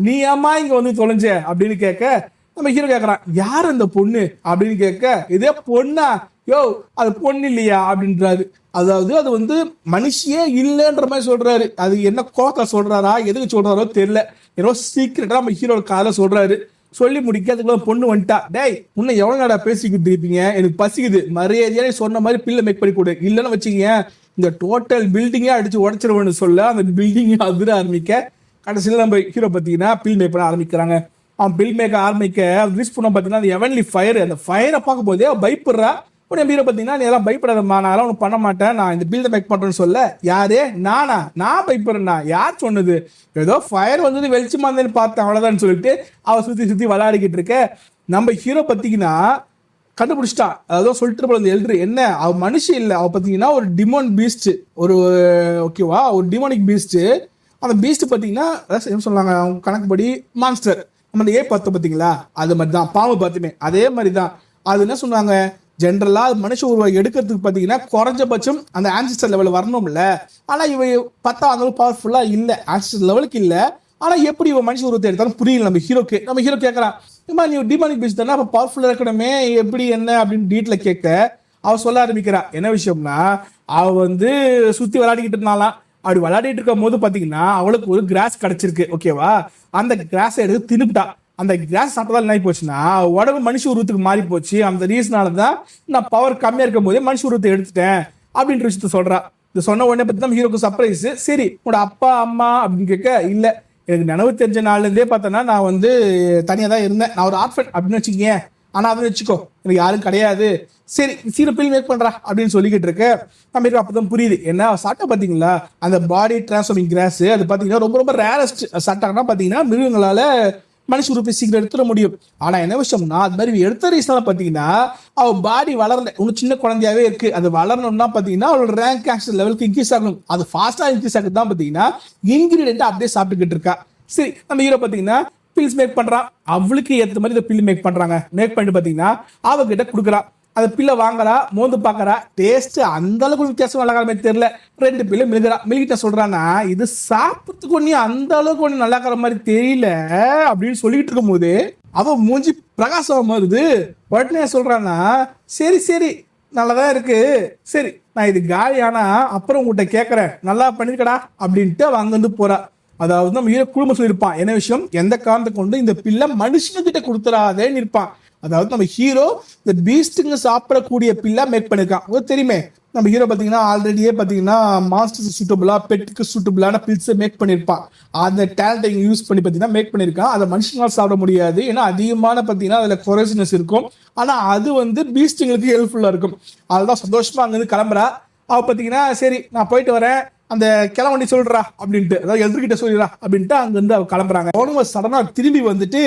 நீயாமா இங்க வந்து தொலைஞ்ச அப்படின்னு கேட்க, நம்ம ஹீரோ கேட்கறான், யார் அந்த பொண்ணு அப்படின்னு கேட்க, இதே பொண்ணா, யோ அது பொண்ணு இல்லையா அப்படின்றாரு. அதாவது அது வந்து மனுஷியே இல்லைன்ற மாதிரி சொல்றாரு. அது என்ன கோத்த சொல்றாரா எதுக்கு சொல்றாரோ தெரியல, ஏதோ சீக்கிரட்டா நம்ம ஹீரோட காதல சொல்றாரு. சொல்லி முடிக்க அதுக்குள்ள பொண்ணு வந்துட்டா, டேய் உன்னை எவ்வளவு நேரம் பேசிக்கிட்டு இருப்பீங்க, எனக்கு பசிக்குது, மரியாதையா சொன்ன மாதிரி பில்லை மேக் பண்ணி கொடு, இல்லைன்னு வச்சுக்கீங்க இந்த டோட்டல் பில்டிங்கே அடிச்சு உடச்சிருவேன்னு சொல்ல, அந்த பில்டிங்கே அதிர ஆரம்பிக்க, கடைசியில் நம்ம ஹீரோ பார்த்தீங்கன்னா பில் மேக் பண்ண ஆரம்பிக்கிறாங்க. அவன் பில் மேக் ஆரம்பிக்க ரிலீஸ் பண்ண பார்த்தீங்கன்னா அந்த எவன்லி ஃபயர், அந்த ஃபயரை பார்க்கும் போதே பயப்படுறா. உடனே ஹீரோ பார்த்தீங்கன்னா நீ எல்லாம் பயப்படாதம்மா, நான் எல்லாம் ஒன்றும் பண்ண மாட்டேன், நான் இந்த பில்டை மேக் பண்ணுறேன்னு சொல்ல, யாரே நானா, நான் பயப்படுறேன்னா, யார் சொன்னது, ஏதோ ஃபயர் வந்தது வெளிச்சமா இருந்தேன்னு பார்த்தேன் அவ்வளோதான்னு சொல்லிட்டு அவள் சுற்றி விளையாடிக்கிட்டு இருக்க. நம்ம ஹீரோ பார்த்தீங்கன்னா கண்டுபிடிச்சிட்டா, அதாவது சொல்லிட்டு போல அந்த எல்ட்ரு என்ன, அவள் மனுஷன் இல்லை, அவள் பார்த்தீங்கன்னா ஒரு டிமோன் பீஸ்ட், ஒரு ஓகேவா ஒரு டிமோனிக் பீஸ்ட்டு. அந்த பீஸ்ட் பார்த்தீங்கன்னா என்ன சொன்னாங்க அவங்க கணக்குப்படி மான்ஸ்டர், நம்ம அந்த பார்த்தோம் பார்த்தீங்களா அது மாதிரி தான், பாம்பு பார்த்துமே அதே மாதிரி தான். அது என்ன சொன்னாங்க, ஜென்ரலாக மனுஷ உருவம் எடுக்கிறதுக்கு பார்த்தீங்கன்னா குறைஞ்சபட்சம் அந்த ஆன்சிஸ்டர் லெவலில் வரணும்ல, ஆனால் இவ பார்த்தா அந்த பவர்ஃபுல்லாக இல்லை, ஆன்சிஸ்டர் லெவலுக்கு இல்லை. ஆனால் எப்படி இவன் மனுஷ உருவத்தை எடுத்தாலும் புரியல நம்ம ஹீரோக்கு. நம்ம ஹீரோ கேட்குறான், இம்மா நீ டிமானிக் பீஸ் தானே, அப்போ பவர்ஃபுல்லாக இருக்கணுமே எப்படி என்ன அப்படின்னு டீட்டில் கேட்க, அவள் சொல்ல ஆரம்பிக்கிறா என்ன விஷயம்னா, அவள் வந்து சுற்றி விளையாடிக்கிட்டு இருந்தாலாம். அப்படி விளையாடிட்டு இருக்கும் போது பார்த்தீங்கன்னா அவளுக்கு ஒரு கிராஸ் கிடச்சிருக்கு ஓகேவா, அந்த கிராஸை எடுத்து தின்னுட்டா. அந்த கிராஸ் சாப்பிட்டதால் என்ன போச்சுன்னா உடம்பு மனுஷ உருவத்துக்கு மாறி போச்சு. அந்த ரீசனால தான் நான் பவர் கம்மியாக இருக்கும் போதே மனுஷ உருவத்தை எடுத்துட்டேன் அப்படின்ற விஷயத்த சொல்றா. இது சொன்ன உடனே பற்றி தான் ஹீரோக்கு சர்ப்ரைஸ். சரி உன்னோட அப்பா அம்மா அப்படின்னு கேட்க, இல்லை எனக்கு நினைவு தெரிஞ்ச நாள்லேருந்தே பார்த்தோன்னா நான் வந்து தனியாக தான் இருந்தேன், நான் ஒரு ஆர்ஃபன் அப்படின்னு வச்சுக்கீங்க, ஆனால் அதை வச்சுக்கோ எனக்கு யாரும் கிடையாது, சரி சீக்கிரம் பில் மேக் பண்ணுறா அப்படின்னு சொல்லிக்கிட்டு இருக்க. நம்ம அப்போ தான் புரியுது என்ன சாப்பிட்டா பார்த்தீங்களா அந்த பாடி டிரான்ஸ்ஃபார்மிங் கிராஸ், அது பார்த்தீங்கன்னா ரொம்ப ரொம்ப ரேரஸ்ட் சாப்பிட்டாங்கன்னா பார்த்தீங்கன்னா மிருகங்களால் மனுஷ உறுப்பை சீக்கிரம் எடுத்துட முடியும். ஆனால் என்ன விஷயம்னா அது மாதிரி எடுத்த ரீசனால பார்த்தீங்கன்னா அவள் பாடி வளரல, இன்னும் சின்ன குழந்தையாவே இருக்கு. அது வளரணும்னா பார்த்தீங்கன்னா அவளோட ரேங்க் ஆக்ஷன் லெவலுக்கு இன்க்ரீஸ் ஆகணும். அது ஃபாஸ்ட்டாக இன்க்ரீஸ் ஆகுது தான் பார்த்தீங்கன்னா இன்கிரீடியன்ட் அப்படியே சாப்பிட்டுக்கிட்டு இருக்கா. சரி நம்ம ஹீரோ பார்த்தீங்கன்னா பில்ஸ் மேக் பண்ணுறான், அவளுக்கு ஏற்ற மாதிரி இந்த பில் மேக் பண்ணுறாங்க. மேக் பண்ணிட்டு பார்த்தீங்கன்னா அவகிட்ட கொடுக்குறா. அந்த பில்லை வாங்குறா, மோந்து பார்க்குறா, டேஸ்ட் அந்த அளவுக்கு வித்தியாசம் நல்லா மாதிரி தெரியல. 2 பில்லை மிளகுறா. மிளகிட்ட சொல்றான்னா இது சாப்பிட்றதுக்கு ஒன்றும் அந்த அளவுக்கு ஒன்றும் நல்லா இருக்கிற மாதிரி தெரியல அப்படின்னு சொல்லிட்டு இருக்கும் போது அவன் மூஞ்சி பிரகாசம் வருது. உடனே சொல்றான்னா சரி சரி நல்லதான் இருக்கு, சரி நான் இது காலி ஆனா அப்புறம் உங்கள்கிட்ட கேட்குறேன், நல்லா பண்ணிருக்கடா அப்படின்ட்டு அவன் அங்கேருந்து போறா. அதாவது நம்ம ஹீரோ குடும்பம் சொல்லியிருப்பான் என்ன விஷயம், எந்த காரணத்தை கொண்டு இந்த பிள்ளை மனுஷன்கிட்ட கொடுத்துடாதேன்னு இருப்பான். அதாவது நம்ம ஹீரோ இந்த பீஸ்ட்டுங்க சாப்பிடக்கூடிய பில்லா மேக் பண்ணியிருக்கான். உங்களுக்கு தெரியுமே நம்ம ஹீரோ பார்த்தீங்கன்னா ஆல்ரெடியே பார்த்தீங்கன்னா மாஸ்டர்ஸ் சூட்டபுளாக பெட்டுக்கு சூட்டபுளான பில்ஸை மேக் பண்ணியிருப்பான். அந்த டேலண்ட்டை யூஸ் பண்ணி பார்த்தீங்கன்னா மேக் பண்ணியிருக்கான். அதை மனுஷங்களால் சாப்பிட முடியாது, ஏன்னா அதிகமான பார்த்தீங்கன்னா அதில் கொரோசினஸ் இருக்கும். ஆனால் அது வந்து பீஸ்ட்டுங்களுக்கு ஹெல்ப்ஃபுல்லாக இருக்கும். அதுதான் சந்தோஷமாக அங்கேருந்து கிளம்புறா. அவ பார்த்தீங்கன்னா சரி நான் போயிட்டு வரேன், அந்த கிளம்பி சொல்றா அப்படின்ட்டு, அதாவது எதிர்கிட்ட சொல்லிடுறா அப்படின்ட்டு அங்கேருந்து அவ கிளம்புறாங்க. அவனும் சடனாக திரும்பி வந்துட்டு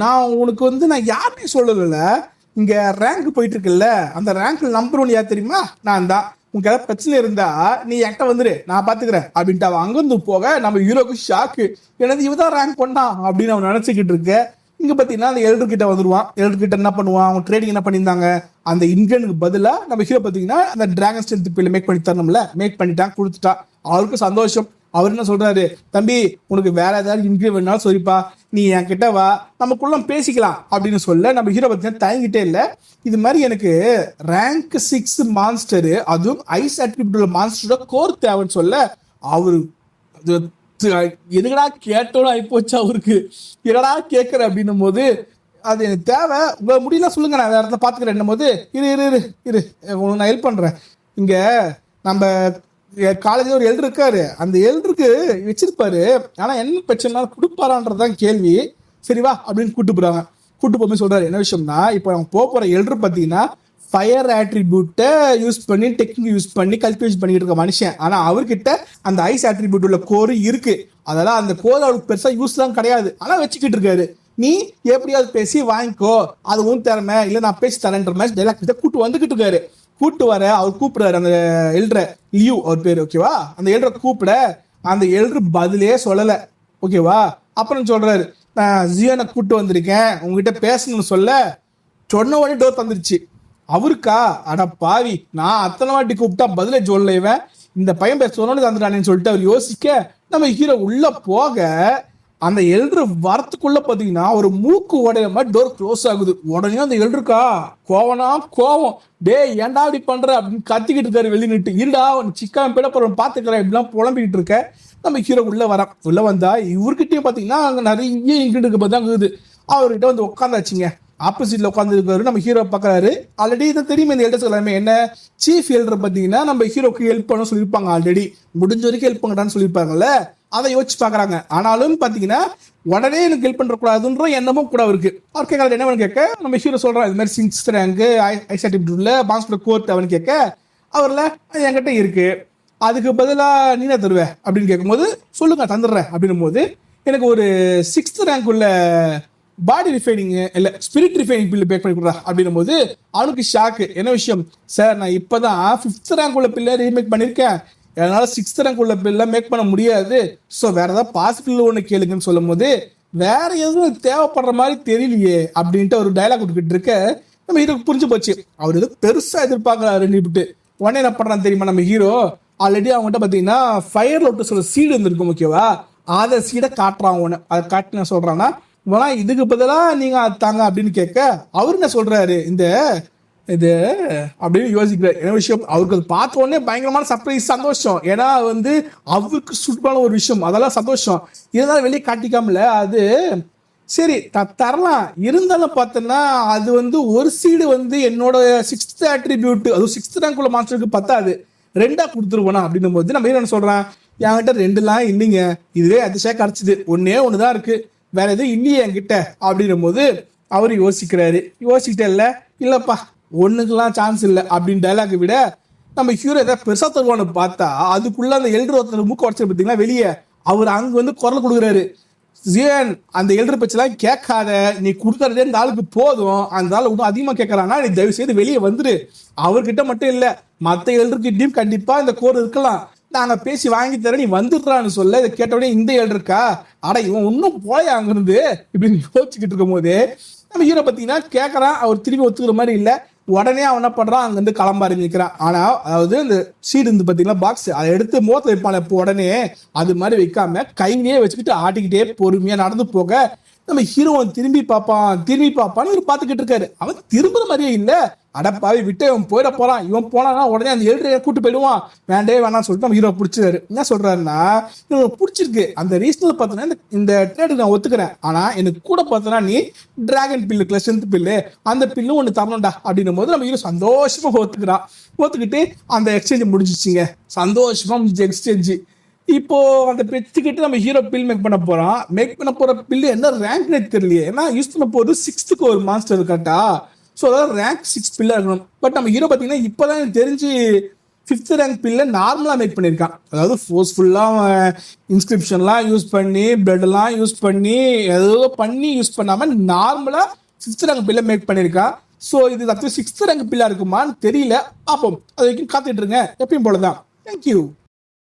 நான் உனக்கு வந்து நான் யார்ட்டையும் சொல்லல, இங்க ரேங்க் போயிட்டு இருக்குல்ல, அந்த ரேங்க் நம்பர் 1 யார் தெரியுமா, நான் தான். உனக்கு ஏதாவது பிரச்சனை இருந்தா நீ என்கிட்ட வந்துரு, நான் பாத்துக்கிறேன் அப்படின்ட்டு அவன் அங்கிருந்து போக நம்ம ஹீரோக்கு ஷாக்கு. எனது இவதான் ரேங்க் பண்ணான் அப்படின்னு அவன் நினைச்சுக்கிட்டு இருக்க. இங்க பாத்தீங்கன்னா அந்த எல்டர் கிட்ட வந்துருவான். எல்டர் கிட்ட என்ன பண்ணுவான், அவங்க ட்ரேடிங் என்ன பண்ணியிருந்தாங்க, அந்த இன்கனுக்கு பதிலா நம்ம ஹீரோ பாத்தீங்கன்னா அந்த டிராகன் ஸ்ட்ரென்த் பில் மேக் பண்ணி தரணும்ல, மேக் பண்ணிட்டான், கொடுத்துட்டா. அவருக்கு சந்தோஷம். அவர் என்ன சொல்றாரு, தம்பி உனக்கு வேற ஏதாவது இன்கிரீவ் வேணாலும் சரிப்பா, நீ என்கிட்ட வா, நமக்குள்ள பேசிக்கலாம் அப்படின்னு சொல்ல நம்ம ஹீரோ பார்த்தீங்கன்னா தயங்கிட்டே இல்லை. இது மாதிரி எனக்கு ரேங்க் 6 மான்ஸ்டரு, அதுவும் ஐஸ் அட்ரிபியூட் மான்ஸ்டரோட கோர் தேவைன்னு சொல்ல அவரு எதுக்கடா கேட்டோன்னு ஆயிப்போச்சு அவருக்கு. என்னடா கேட்குற அப்படின்னும் போது அது எனக்கு தேவை, உங்க முடியலாம் சொல்லுங்க, நான் வேற இடத்துல பார்த்துக்கிறேன் போது இரு இரு இரு இரு உனக்கு நான் ஹெல்ப் பண்ணுறேன். இங்கே நம்ம காலேஜில் ஒரு எல்டர் இருக்காரு, அந்த எல்டருக்கு வச்சிருப்பாரு, ஆனால் என்ன பிரச்சனை கொடுப்பாரான்றதுதான் கேள்வி. சரிவா அப்படின்னு கூட்டு போகிறாங்க. கூட்டு போகும்போது சொல்கிறாரு என்ன விஷயம்னா, இப்போ அவங்க போகிற எல்டர் பார்த்தீங்கன்னா ஃபயர் ஆட்ரிபியூட்டை யூஸ் பண்ணி டெக்னிக் யூஸ் பண்ணி கல்டிவேஷன் பண்ணிட்டு இருக்க மனுஷன். ஆனால் அவர்கிட்ட அந்த ஐஸ் ஆட்ரிபியூட் உள்ள கோர் இருக்கு. அதெல்லாம் அந்த கோர் அவருக்கு பெருசாக யூஸ்லாம் கிடையாது, ஆனால் வச்சுக்கிட்டு இருக்காரு. நீ எப்படியாவது பேசி வாங்கிக்கோ, அது உன் திறமை, இல்லை நான் பேசி தரேன்ற மாதிரி டைலாக் கிட்ட கூட்டு வந்துகிட்டு இருக்காரு. கூட்டு வர அவர் கூப்பிடுறாரு அந்த எல்டரை, லியூ அவர் பேர், ஓகேவா. அந்த எல்டரை கூப்பிட அந்த எல்டர் பதிலே சொல்லலை, ஓகேவா. அப்புறம் சொல்றாரு நான் ஜியோனை கூட்டு வந்திருக்கேன் உங்ககிட்ட பேசணும்னு சொல்ல, சொன்ன உடனே டோர் தந்துருச்சு. அவருக்கா அட பாவி, நான் அத்தனை வாட்டி கூப்பிட்டா பதிலே சொல்ல, இவன் இந்த பையன் பேச சொன்னோன்னு தந்துட்டானேன்னு சொல்லிட்டு அவர் யோசிக்க நம்ம ஹீரோ உள்ள போக அந்த எல்டர் வரத்துக்குள்ள பாத்தீங்கன்னா ஒரு மூக்கு உடைய மாதிரி டோர் க்ளோஸ் ஆகுது. உடனே அந்த எல்டருக்கா கோவம், டே ஏன்டா இப்படி பண்ற அப்படின்னு கத்திக்கிட்டு இருக்காரு வெளியே நிட்டு. இருடா சிக்கன் பேட போற பாத்துக்கிறேன் இப்படிலாம் புலம்பிக்கிட்டு இருக்க. நம்ம ஹீரோ உள்ள வந்தா இவர்கிட்டயும் பாத்தீங்கன்னா அங்க நிறைய இன்கிரிடியன்ட் பார்த்தா இருக்குது. அவர்கிட்ட வந்து உட்காந்தாச்சுங்க. ஆப்போசிட்ல உட்காந்து இருக்காரு. நம்ம ஹீரோ பாக்குறாரு. ஆல்ரெடி இதை தெரியுமே இந்த எல்டர்ஸ் எல்லாமே என்ன, சீஃப் எல்டர் பாத்தீங்கன்னா நம்ம ஹீரோக்கு ஹெல்ப் பண்ண சொல்லியிருப்பாங்க, ஆல்ரெடி முடிஞ்ச வரைக்கும் ஹெல்ப் பண்ணடான்னு சொல்லியிருப்பாங்கல்ல, அதை யோசிச்சு பாக்குறாங்க. ஆனாலும் பாத்தீங்கன்னா உடனே எனக்கு ஹெல்ப் பண்ற கூடாதுன்ற எண்ணமும் கூட இருக்கு. அவர் கேட்கறது என்ன கேட்க நம்ம ஹீரோ சொல்றான் இது மாதிரி 6th ரேங்க் ஐஸ் ஆட்ரிபியூட்ல மான்ஸ்டர் கோர் அவன் கேட்க அவர்ல என்கிட்ட இருக்கு, அதுக்கு பதிலாக நீனா தருவேன் அப்படின்னு கேட்கும்போது சொல்லுங்க தந்துடுறேன் அப்படின்னும் போது எனக்கு ஒரு 6th ரேங்க் உள்ள பாடி ரிஃபைனிங் இல்லை ஸ்பிரிட் ரிஃபைனிங் பில்லு பேக் பண்ணி கொடுறா அப்படின்னும் போது அவனுக்கு ஷாக்கு. என்ன விஷயம் சார், நான் இப்போதான் 5th ரேங்க் உள்ள பில்லை ரீமேக் பண்ணியிருக்கேன், அதனால 6th ரேங்க் உள்ள பில்லை மேக் பண்ண முடியாது, ஸோ வேற ஏதாவது பாசிபிள் ஒன்று கேளுங்கன்னு சொல்லும் போது வேற எதுவும் தேவைப்படுற மாதிரி தெரியலையே அப்படின்ட்டு ஒரு டைலாக் விட்டுக்கிட்டு இருக்க நம்ம ஹீரோக்கு புரிஞ்சு போச்சு. அவர் எதுவும் பெருசாக எதிர்பார்க்கறாரு விட்டு. உடனே என்ன பண்ணுறான்னு தெரியுமா, நம்ம ஹீரோ ஆல்ரெடி அவங்ககிட்ட பார்த்தீங்கன்னா ஃபயர் லோட்டஸோட சீடு இருந்திருக்கும், ஓகேவா. அதை சீடை காட்டுறான் ஒன்று, அதை காட்டி நான் சொல்கிறான்னா வேணா இதுக்கு பதிலாக நீங்கள் அது தாங்க அப்படின்னு கேட்க அவர் என்ன சொல்கிறாரு இது அப்படின்னு யோசிக்கிறார். என்ன விஷயம், அவருக்கு அது பார்த்த உடனே பயங்கரமான சர்ப்ரைஸ் சந்தோஷம். ஏன்னா வந்து அவருக்கு சூட்டமான ஒரு விஷயம், அதெல்லாம் சந்தோஷம். இருந்தாலும் வெளியே காட்டிக்காமல அது சரி தரலாம், இருந்தாலும் பார்த்தோன்னா அது வந்து ஒரு சீடு வந்து என்னோட 6th ஆட்ரிபியூட் அதுவும் 6th ரேங்க் உள்ள மாஸ்டருக்கு பத்தாது, 2ஆ கொடுத்துருவோனா அப்படின்னும் போது நம்ம என்ன சொல்கிறான், என்கிட்ட 2லாம் இல்லைங்க, இதுவே அதிசயம் கிடச்சிது, ஒன்று தான் இருக்குது, வேற எதுவும் இல்லையே என்கிட்ட அப்படின்னும் போது அவர் யோசிக்கிட்டே இல்லைப்பா ஒன்றுக்கெல்லாம் சான்ஸ் இல்லை அப்படின்னு டைலாக் விட நம்ம ஹீரோ ஏதாவது பெருசாக தருவான்னு பார்த்தா அதுக்குள்ள அந்த எல்டர் ஒருத்தர் மூக்க உடச்சு பார்த்தீங்கன்னா வெளியே அவர் அங்கே வந்து குரல் கொடுக்குறாரு, ஜியன் அந்த எல்டர் பச்செல்லாம் கேட்காத, நீ கொடுக்கறதே இந்த ஆளுக்கு போதும், அந்த ஆள் இன்னும் அதிகமாக கேட்கறான்னா நீ தயவு செய்து வெளியே வந்துரு, அவர்கிட்ட மட்டும் இல்லை மற்ற எல்டர்கிட்டையும் கண்டிப்பாக இந்த கோர் இருக்கலாம், நாங்கள் பேசி வாங்கி தரேன், நீ வந்துடுறான்னு சொல்ல. இதை கேட்டவுடனே இந்த எல்டருக்கா அட இவன் இன்னும் போய் அங்கிருந்து இப்படின்னு யோசிச்சுக்கிட்டு இருக்கும் போது நம்ம ஹீரோ பார்த்தீங்கன்னா கேட்குறான், அவர் திரும்பி ஒத்துக்கிற மாதிரி இல்லை. உடனே அவன் என்ன பண்ணுறான், அங்கேருந்து கிளம்ப ஆரம்பிக்கிறான். ஆனால் அதாவது இந்த சீடு இருந்து பார்த்தீங்கன்னா பாக்ஸ் அதை எடுத்து மோத்த வைப்பான், இப்போ உடனே அது மாதிரி வைக்காம கையிலேயே வச்சுக்கிட்டு ஆட்டிக்கிட்டே பொறுமையாக நடந்து போக நம்ம ஹீரோ திரும்பி பார்ப்பான்னு இவர் பார்த்துக்கிட்டு இருக்காரு. அவன் திரும்புற மாதிரியே இல்ல. அடப்பாவி விட்டு இவன் போயிட போறான், இவன் போனானா உடனே அந்த எழுதிய கூட்டு போயிடுவான், வேணாம்னு சொல்லிட்டு நம்ம ஹீரோ பிடிச்சிருக்காரு. என்ன சொல்றாருன்னா, இவங்க பிடிச்சிருக்கு அந்த ரீசனல் பார்த்தோன்னா இந்த ட்ரேடு நான் ஒத்துக்கிறேன், ஆனா எனக்கு கூட பார்த்தோன்னா நீ டிராகன் பில்லு இருக்குல்ல, ஸ்ட்ரென்த் பில்லு, அந்த பில்லும் ஒன்று தரணும்டா அப்படின்னும் போது நம்ம ஹீரோ சந்தோஷமா ஒத்துக்கிட்டு அந்த எக்ஸ்சேஞ்ச் முடிஞ்சிச்சுங்க. சந்தோஷமா முடிஞ்சு எக்ஸ்சேஞ்சு. இப்போ அந்த பெச்சுக்கிட்டு நம்ம ஹீரோ பில் மேக் பண்ண போற பில்லு என்ன ரேங்க்னே தெரியலையே. ஏன்னா யூஸ் பண்ண போது 6th ஒரு மாஸ்டர் கரெக்டா. ஸோ அதாவது ரேங்க் 6 பில்லாக இருக்கணும். பட் நம்ம ஹீரோ பார்த்தீங்கன்னா இப்போதான் எனக்கு தெரிஞ்சு 5th ரேங்க் பில்ல நார்மலாக மேக் பண்ணியிருக்கான். அதாவது ஃபோர்ஸ்ஃபுல்லாக இன்ஸ்கிரிப்ஷன்லாம் யூஸ் பண்ணி பிளட்லாம் யூஸ் பண்ணி ஏதோ பண்ணி யூஸ் பண்ணாமல் நார்மலாக 5th ரேங்க் பில்ல மேக் பண்ணியிருக்கான். ஸோ இது 6th ரேங்க் பில்லாக இருக்குமான்னு தெரியல. பார்ப்போம், அது வரைக்கும் காத்துட்டு இருங்க, எப்பயும் போல தான். தேங்க்யூ.